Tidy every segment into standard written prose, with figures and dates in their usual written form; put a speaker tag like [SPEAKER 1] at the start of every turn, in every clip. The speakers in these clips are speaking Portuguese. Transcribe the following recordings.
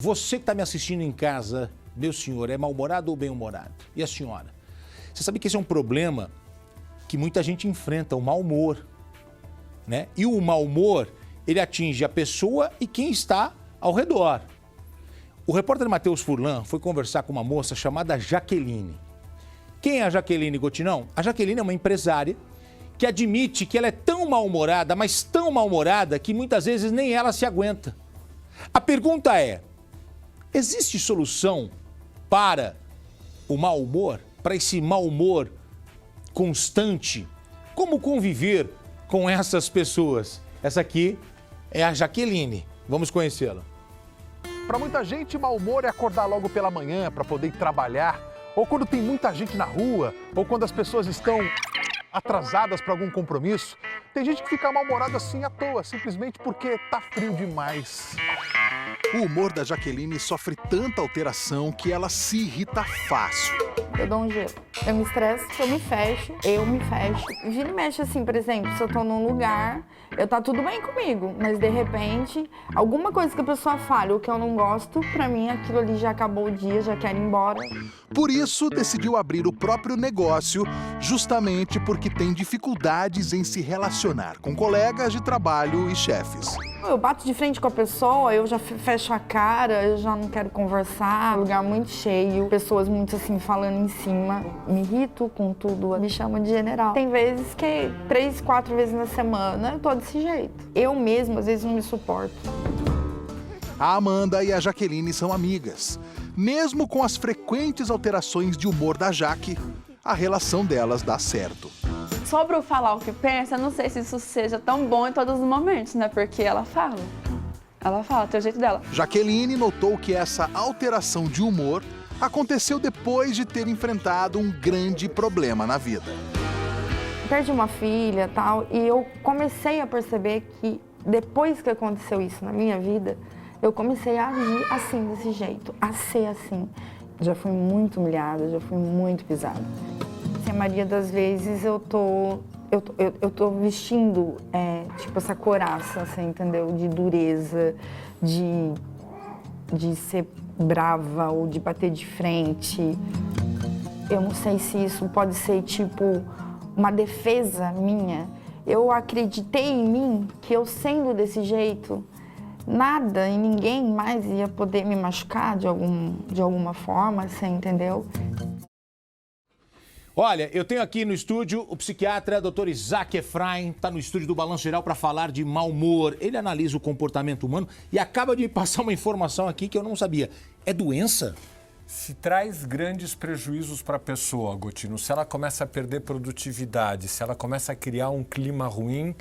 [SPEAKER 1] Você que está me assistindo em casa, meu senhor, é mal-humorado ou bem-humorado? E a senhora? Você sabe que esse é um problema que muita gente enfrenta, o mau humor, né? E o mau humor, ele atinge a pessoa e quem está ao redor. O repórter Matheus Furlan foi conversar com uma moça chamada Jaqueline. Quem é a Jaqueline, Gotinão? A Jaqueline é uma empresária que admite que ela é tão mal-humorada, mas tão mal-humorada, que muitas vezes nem ela se aguenta. A pergunta é: existe solução para o mau humor? Para esse mau humor constante? Como conviver com essas pessoas? Essa aqui é a Jaqueline. Vamos conhecê-la.
[SPEAKER 2] Para muita gente, mau humor é acordar logo pela manhã para poder ir trabalhar, ou quando tem muita gente na rua, ou quando as pessoas estão atrasadas para algum compromisso. Tem gente que fica mal-humorado assim à toa, simplesmente porque tá frio demais. O humor da Jaqueline sofre tanta alteração que ela se irrita fácil.
[SPEAKER 3] Eu dou um jeito. Eu me estresso, eu me fecho. Vira e mexe assim, por exemplo, se eu tô num lugar, tá tudo bem comigo, mas de repente, alguma coisa que a pessoa fale ou que eu não gosto, pra mim aquilo ali já acabou o dia, já quero ir embora.
[SPEAKER 2] Por isso, decidiu abrir o próprio negócio, justamente porque tem dificuldades em se relacionar com colegas de trabalho e chefes.
[SPEAKER 3] Eu bato de frente com a pessoa, eu já fecho a cara, eu já não quero conversar. Lugar muito cheio, pessoas muito assim falando em cima. Me irrito com tudo, me chamam de general. Tem vezes que 3, 4 vezes na semana eu tô desse jeito. Eu mesma, às vezes, não me suporto.
[SPEAKER 2] A Amanda e a Jaqueline são amigas. Mesmo com as frequentes alterações de humor da Jaque, a relação delas dá certo.
[SPEAKER 4] Sobre o falar o que pensa, eu não sei se isso seja tão bom em todos os momentos, né? Porque ela fala. Ela fala, tem o jeito dela.
[SPEAKER 2] Jaqueline notou que essa alteração de humor aconteceu depois de ter enfrentado um grande problema na vida.
[SPEAKER 3] Perdi uma filha e tal, e eu comecei a perceber que depois que aconteceu isso na minha vida, eu comecei a agir assim, desse jeito, a ser assim. Já fui muito humilhada, já fui muito pisada. A maioria das vezes eu tô vestindo, tipo, essa couraça, assim, entendeu? De dureza, de ser brava ou de bater de frente. Eu não sei se isso pode ser, tipo, uma defesa minha. Eu acreditei em mim que eu sendo desse jeito, nada e ninguém mais ia poder me machucar de alguma forma, você entendeu?
[SPEAKER 1] Olha, eu tenho aqui no estúdio o psiquiatra Dr. Isaac Efraim, está no estúdio do Balanço Geral para falar de mau humor. Ele analisa o comportamento humano e acaba de passar uma informação aqui que eu não sabia. É doença?
[SPEAKER 5] Se traz grandes prejuízos para a pessoa, Gotino, se ela começa a perder produtividade, se ela começa a criar um clima ruim,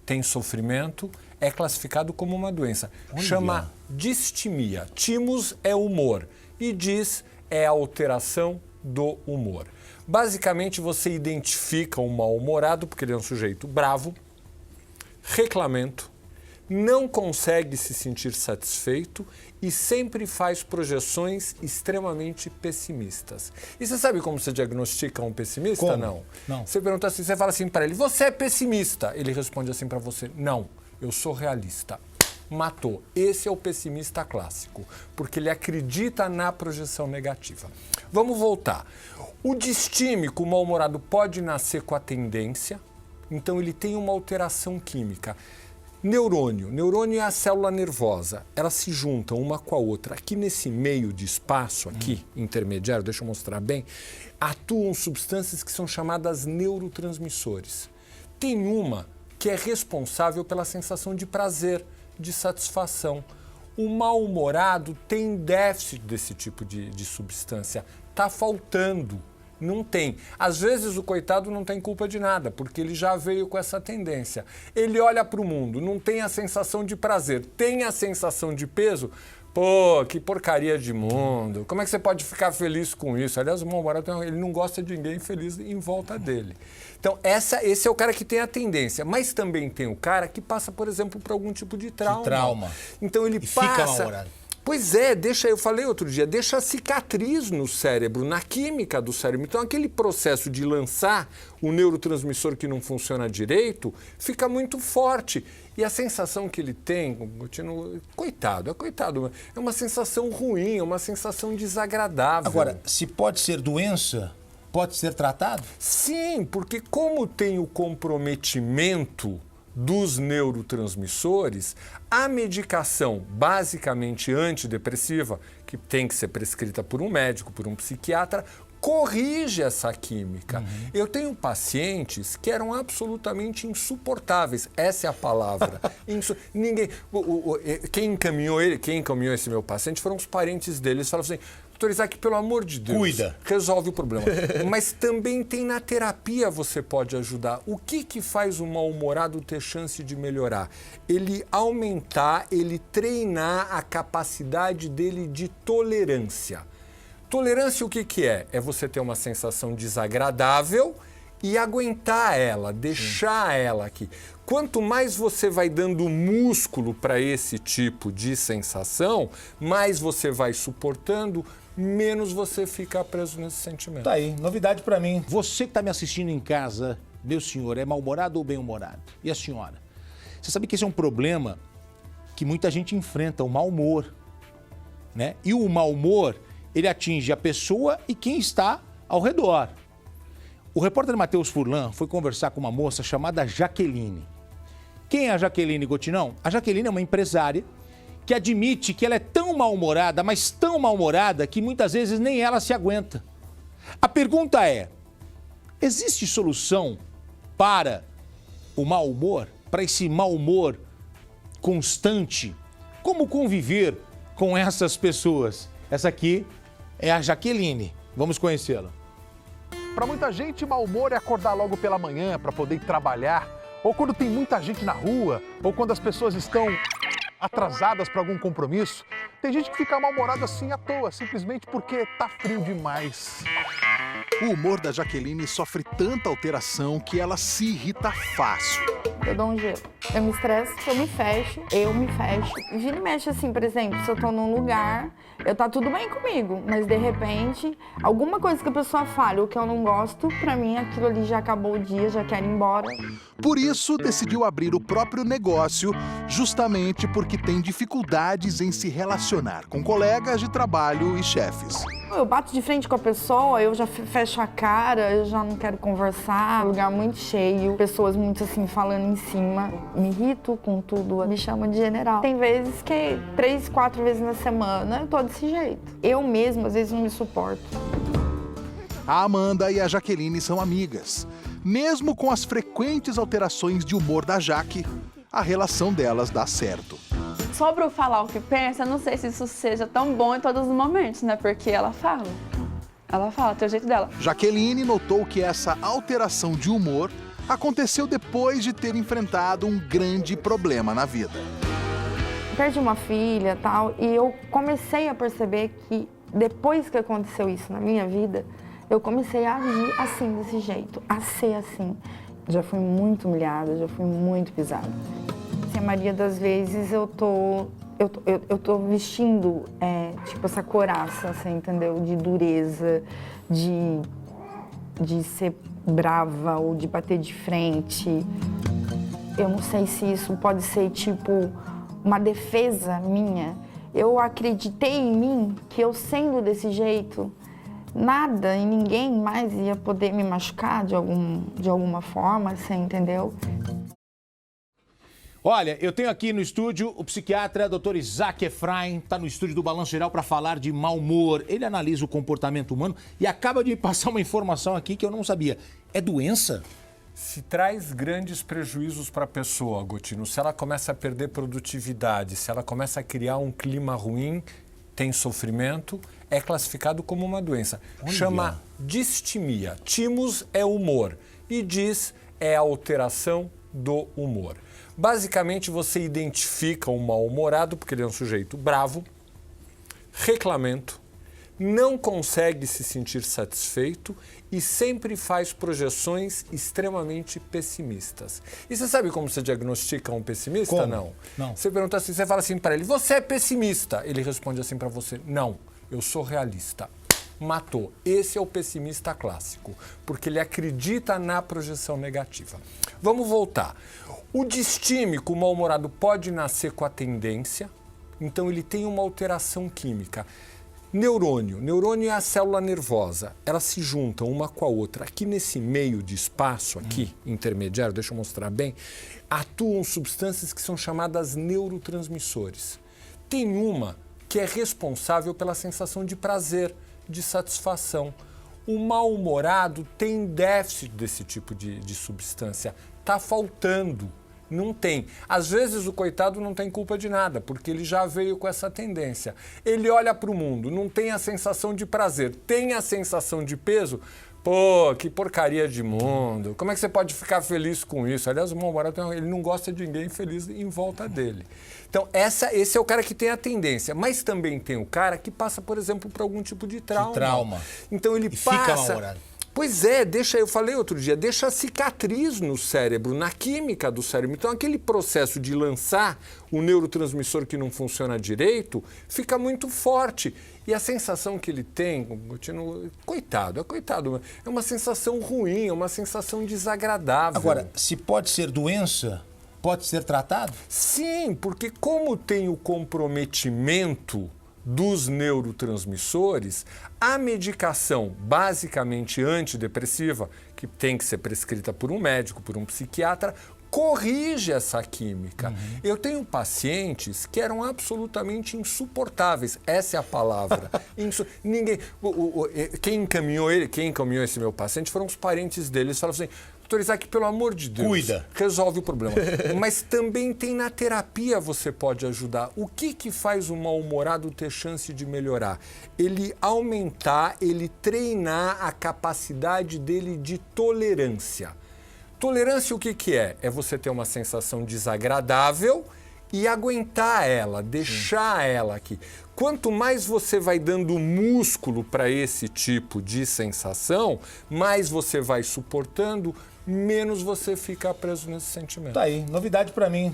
[SPEAKER 5] tem sofrimento, é classificado como uma doença.
[SPEAKER 1] Olha.
[SPEAKER 5] Chama distimia. Timos é humor e dis é a alteração do humor. Basicamente, você identifica um mal-humorado, porque ele é um sujeito bravo, reclamento, não consegue se sentir satisfeito e sempre faz projeções extremamente pessimistas. E você sabe como você diagnostica um pessimista?
[SPEAKER 1] Como?
[SPEAKER 5] Não. Você pergunta assim, você fala assim para ele, você é pessimista? Ele responde assim para você, não, eu sou realista. Matou. Esse é o pessimista clássico, porque ele acredita na projeção negativa. Vamos voltar. O distímico, o mal-humorado, pode nascer com a tendência, então ele tem uma alteração química. Neurônio é a célula nervosa, elas se juntam uma com a outra. Aqui nesse meio de espaço, aqui, intermediário, deixa eu mostrar bem, atuam substâncias que são chamadas neurotransmissores. Tem uma que é responsável pela sensação de prazer, de satisfação. O mal-humorado tem déficit desse tipo de substância. Está faltando, não tem. Às vezes o coitado não tem culpa de nada, porque ele já veio com essa tendência. Ele olha para o mundo, não tem a sensação de prazer, tem a sensação de peso. Pô, que porcaria de mundo. Como é que você pode ficar feliz com isso? Aliás, o mal-humorado, ele não gosta de ninguém feliz em volta dele. Então, esse é o cara que tem a tendência. Mas também tem o cara que passa, por exemplo, por algum tipo de trauma.
[SPEAKER 1] De trauma.
[SPEAKER 5] Então, ele
[SPEAKER 1] e
[SPEAKER 5] passa...
[SPEAKER 1] fica mal-humorado.
[SPEAKER 5] Pois é, eu falei outro dia, deixa a cicatriz no cérebro, na química do cérebro. Então, aquele processo de lançar o neurotransmissor que não funciona direito fica muito forte. E a sensação que ele tem, coitado, é uma sensação ruim, é uma sensação desagradável.
[SPEAKER 1] Agora, se pode ser doença, pode ser tratado?
[SPEAKER 5] Sim, porque como tem o comprometimento dos neurotransmissores, a medicação basicamente antidepressiva, que tem que ser prescrita por um médico, por um psiquiatra, corrige essa química. Eu tenho pacientes que eram absolutamente insuportáveis. Essa é a palavra. Quem encaminhou esse meu paciente foram os parentes dele. Eles falaram assim: doutor Isaac, pelo amor de Deus,
[SPEAKER 1] cuida,
[SPEAKER 5] resolve o problema. Mas também tem na terapia, você pode ajudar. O que faz o mal-humorado ter chance de melhorar? Ele aumentar, ele treinar a capacidade dele de tolerância. Tolerância o que é? É você ter uma sensação desagradável e aguentar ela, deixar ela aqui. Quanto mais você vai dando músculo para esse tipo de sensação, mais você vai suportando, menos você fica preso nesse sentimento.
[SPEAKER 1] Tá aí, novidade para mim. Você que está me assistindo em casa, meu senhor, é mal-humorado ou bem-humorado? E a senhora? Você sabe que esse é um problema que muita gente enfrenta, o mau humor, né? E o mau humor, ele atinge a pessoa e quem está ao redor. O repórter Matheus Furlan foi conversar com uma moça chamada Jaqueline. Quem é a Jaqueline Gotinão? A Jaqueline é uma empresária que admite que ela é tão mal-humorada, mas tão mal-humorada, que muitas vezes nem ela se aguenta. A pergunta é: existe solução para o mau humor? Para esse mau humor constante? Como conviver com essas pessoas? Essa aqui é a Jaqueline. Vamos conhecê-la.
[SPEAKER 2] Para muita gente, mau humor é acordar logo pela manhã para poder ir trabalhar, ou quando tem muita gente na rua, ou quando as pessoas estão atrasadas para algum compromisso. Tem gente que fica mal-humorado assim à toa, simplesmente porque tá frio demais.
[SPEAKER 6] O humor da Jaqueline sofre tanta alteração que ela se irrita fácil.
[SPEAKER 3] Eu dou um gelo. Eu me estresso, eu me fecho. Vira e mexe assim, por exemplo, se eu tô num lugar, tá tudo bem comigo, mas de repente, alguma coisa que a pessoa fale ou que eu não gosto, pra mim aquilo ali já acabou o dia, já quero ir embora.
[SPEAKER 6] Por isso, decidiu abrir o próprio negócio, justamente porque tem dificuldades em se relacionar com colegas de trabalho e chefes.
[SPEAKER 3] Eu bato de frente com a pessoa, eu já fecho a cara, eu já não quero conversar. Lugar muito cheio, pessoas muito assim falando em cima. Me irrito com tudo, me chamam de general. Tem vezes que 3, 4 vezes na semana eu tô desse jeito. Eu mesma às vezes não me suporto.
[SPEAKER 6] A Amanda e a Jaqueline são amigas. Mesmo com as frequentes alterações de humor da Jaque, a relação delas dá certo.
[SPEAKER 4] Sobre o falar o que pensa, eu não sei se isso seja tão bom em todos os momentos, né? Porque ela fala, tem o jeito dela.
[SPEAKER 6] Jaqueline notou que essa alteração de humor aconteceu depois de ter enfrentado um grande problema na vida.
[SPEAKER 3] Perdi uma filha e tal, e eu comecei a perceber que depois que aconteceu isso na minha vida, eu comecei a agir assim, desse jeito, a ser assim. Já fui muito humilhada, já fui muito pisada. A maioria das vezes eu tô vestindo, tipo, essa couraça, você entendeu? De dureza, de ser brava ou de bater de frente. Eu não sei se isso pode ser, tipo, uma defesa minha. Eu acreditei em mim que eu sendo desse jeito, nada e ninguém mais ia poder me machucar de alguma forma, você entendeu?
[SPEAKER 1] Olha, eu tenho aqui no estúdio o psiquiatra Dr. Isaac Efraim, está no estúdio do Balanço Geral para falar de mau humor. Ele analisa o comportamento humano e acaba de passar uma informação aqui que eu não sabia. É doença?
[SPEAKER 5] Se traz grandes prejuízos para a pessoa, Gotino, se ela começa a perder produtividade, se ela começa a criar um clima ruim, tem sofrimento, é classificado como uma doença.
[SPEAKER 1] Olha.
[SPEAKER 5] Chama distimia. Timos é humor e dis é a alteração do humor. Basicamente, você identifica um mal-humorado, porque ele é um sujeito bravo, reclamento, não consegue se sentir satisfeito e sempre faz projeções extremamente pessimistas. E você sabe como você diagnostica um pessimista?
[SPEAKER 1] Como?
[SPEAKER 5] Não.
[SPEAKER 1] Não.
[SPEAKER 5] Você pergunta assim, você fala assim para ele, você é pessimista? Ele responde assim para você, não, eu sou realista. Matou. Esse é o pessimista clássico, porque ele acredita na projeção negativa. Vamos voltar. O distímico, o mal-humorado, pode nascer com a tendência, então ele tem uma alteração química. Neurônio é a célula nervosa, elas se juntam uma com a outra. Aqui nesse meio de espaço, aqui, intermediário, deixa eu mostrar bem, atuam substâncias que são chamadas neurotransmissores. Tem uma que é responsável pela sensação de prazer, de satisfação. O mal-humorado tem déficit desse tipo de substância, está faltando. Não tem. Às vezes o coitado não tem culpa de nada, porque ele já veio com essa tendência. Ele olha para o mundo, não tem a sensação de prazer, tem a sensação de peso. Pô, que porcaria de mundo. Como é que você pode ficar feliz com isso? Aliás, o mal-humorado, ele não gosta de ninguém feliz em volta dele. Então, esse é o cara que tem a tendência. Mas também tem o cara que passa, por exemplo, por algum tipo de trauma.
[SPEAKER 1] De trauma.
[SPEAKER 5] Então, ele
[SPEAKER 1] Fica
[SPEAKER 5] passa...
[SPEAKER 1] mal-humorado.
[SPEAKER 5] Pois é, eu falei outro dia, deixa cicatriz no cérebro, na química do cérebro. Então, aquele processo de lançar o neurotransmissor que não funciona direito fica muito forte. E a sensação que ele tem, coitado, é uma sensação ruim, é uma sensação desagradável.
[SPEAKER 1] Agora, se pode ser doença, pode ser tratado?
[SPEAKER 5] Sim, porque como tem o comprometimento dos neurotransmissores, a medicação basicamente antidepressiva, que tem que ser prescrita por um médico, por um psiquiatra, corrige essa química. Eu tenho pacientes que eram absolutamente insuportáveis. Essa é a palavra. Quem encaminhou esse meu paciente foram os parentes dele. Eles falaram assim, doutor Isaac, pelo amor de Deus,
[SPEAKER 1] cuida,
[SPEAKER 5] resolve o problema. Mas também tem na terapia você pode ajudar. O que faz o mal-humorado ter chance de melhorar? Ele aumentar, ele treinar a capacidade dele de tolerância. Tolerância o que é? É você ter uma sensação desagradável e aguentar ela, deixar ela aqui. Quanto mais você vai dando músculo para esse tipo de sensação, mais você vai suportando, menos você fica preso nesse sentimento.
[SPEAKER 1] Tá aí, novidade para mim.